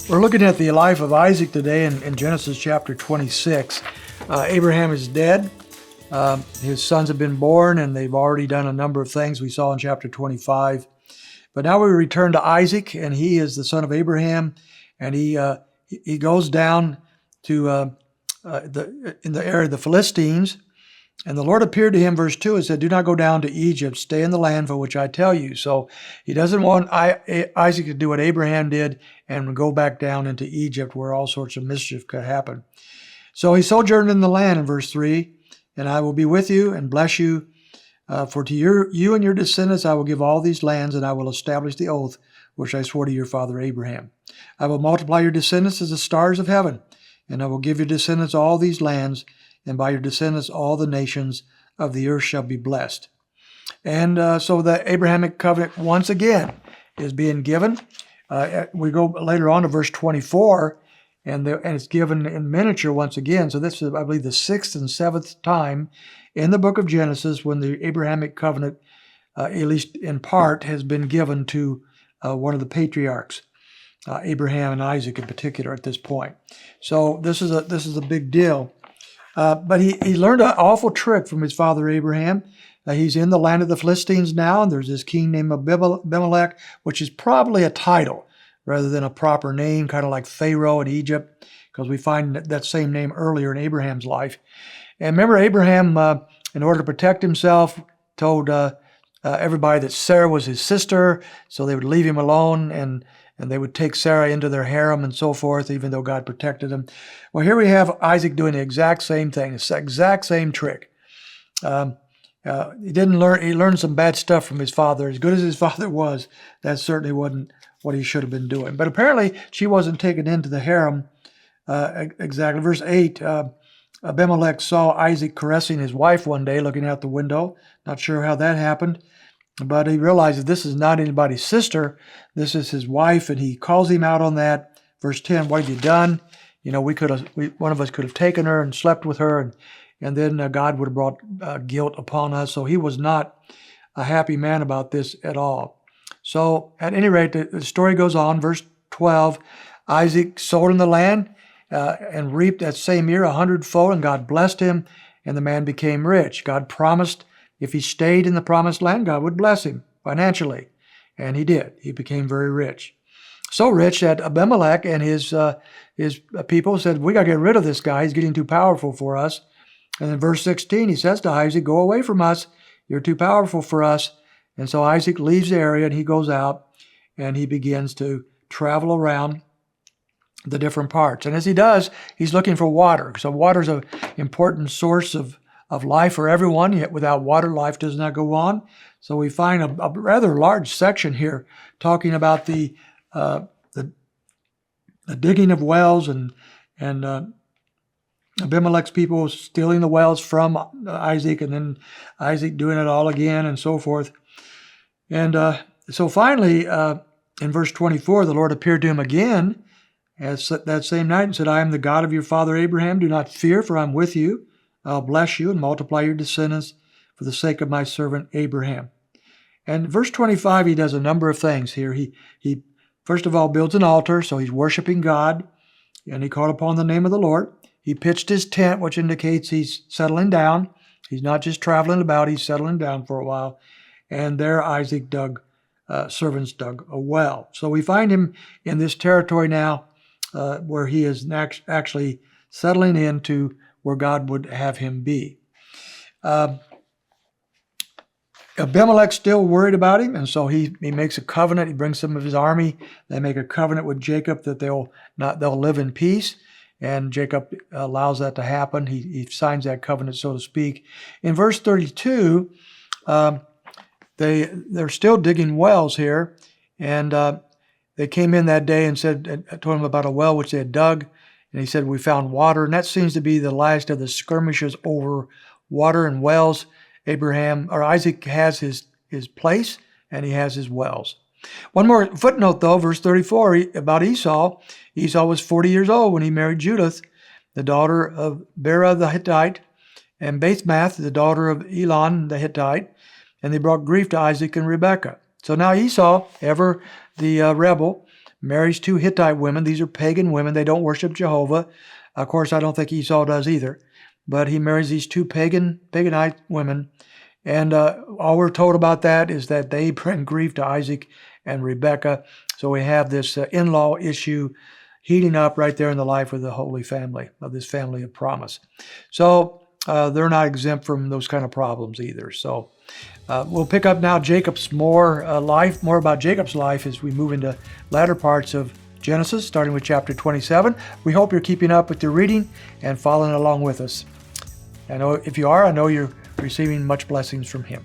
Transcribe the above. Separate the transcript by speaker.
Speaker 1: We're looking at the life of Isaac today in Genesis chapter 26. Abraham is dead. His sons have been born, and they've already done a number of things we saw in chapter 25. But now we return to Isaac, and he is the son of Abraham, and he goes down to in the area of the Philistines. And the Lord appeared to him, verse 2, and said, "Do not go down to Egypt. Stay in the land for which I tell you." So he doesn't want Isaac to do what Abraham did and go back down into Egypt where all sorts of mischief could happen. So he sojourned in the land in verse 3, "And I will be with you and bless you. For to you and your descendants I will give all these lands, and I will establish the oath which I swore to your father Abraham. I will multiply your descendants as the stars of heaven, and I will give your descendants all these lands, and by your descendants all the nations of the earth shall be blessed." And so the Abrahamic covenant once again is being given. We go later on to verse 24, and it's given in miniature once again. So this is, I believe, the sixth and seventh time in the book of Genesis when the Abrahamic covenant, at least in part, has been given to one of the patriarchs, Abraham and Isaac in particular at this point. So this is a big deal. But he learned an awful trick from his father Abraham. He's in the land of the Philistines now, and there's this king named Abimelech, which is probably a title rather than a proper name, kind of like Pharaoh in Egypt, because we find that same name earlier in Abraham's life. And remember, Abraham, in order to protect himself, told everybody that Sarah was his sister, so they would leave him alone, and they would take Sarah into their harem and so forth, even though God protected him. Well, here we have Isaac doing the exact same thing, the exact same trick. He learned some bad stuff from his father. As good as his father was, that certainly wasn't what he should have been doing. But apparently, she wasn't taken into the harem exactly. Verse 8, Abimelech saw Isaac caressing his wife one day, looking out the window. Not sure how that happened. But he realizes this is not anybody's sister. This is his wife, and he calls him out on that. Verse 10, "What have you done? You know, one of us could have taken her and slept with her, and then God would have brought guilt upon us." So he was not a happy man about this at all. So at any rate, the story goes on. Verse 12, Isaac sowed in the land and reaped that same year 100-fold, and God blessed him, and the man became rich. God promised if he stayed in the promised land, God would bless him financially. And he did. He became very rich. So rich that Abimelech and his people said, "We got to get rid of this guy. He's getting too powerful for us." And in verse 16, he says to Isaac, "Go away from us. You're too powerful for us." And so Isaac leaves the area, and he goes out, and he begins to travel around the different parts. And as he does, he's looking for water. So water is an important source of life for everyone, yet without water, life does not go on. So we find a rather large section here talking about the digging of wells and Abimelech's people stealing the wells from Isaac, and then Isaac doing it all again, and so forth. And so finally, in verse 24, the Lord appeared to him again that same night and said, "I am the God of your father Abraham. Do not fear, for I am with you. I'll bless you and multiply your descendants for the sake of my servant Abraham." And verse 25, he does a number of things here. He first of all builds an altar, so he's worshiping God, and he called upon the name of the Lord. He pitched his tent, which indicates he's settling down. He's not just traveling about, he's settling down for a while. And there Isaac servants dug a well. So we find him in this territory now where he is actually settling into where God would have him be. Abimelech's still worried about him, and so he makes a covenant. He brings some of his army. They make a covenant with Jacob that they'll live in peace, and Jacob allows that to happen. He signs that covenant, so to speak. In verse 32, they're still digging wells here, and they came in that day and told him about a well which they had dug. And he said, "We found water." And that seems to be the last of the skirmishes over water and wells. Isaac has his place, and he has his wells. One more footnote, though, verse 34, about Esau. Esau was 40 years old when he married Judith, the daughter of Bera the Hittite, and Basemath, the daughter of Elon the Hittite, and they brought grief to Isaac and Rebekah. So now Esau, ever the rebel, marries two Hittite women. These are pagan women. They don't worship Jehovah. Of course, I don't think Esau does either. But he marries these two paganite women. And all we're told about that is that they bring grief to Isaac and Rebekah. So we have this in-law issue heating up right there in the life of the Holy Family, of this family of promise. So they're not exempt from those kind of problems either. So we'll pick up now Jacob's more about Jacob's life as we move into latter parts of Genesis, starting with chapter 27. We hope you're keeping up with your reading and following along with us. I know if you are, I know you're receiving much blessings from him.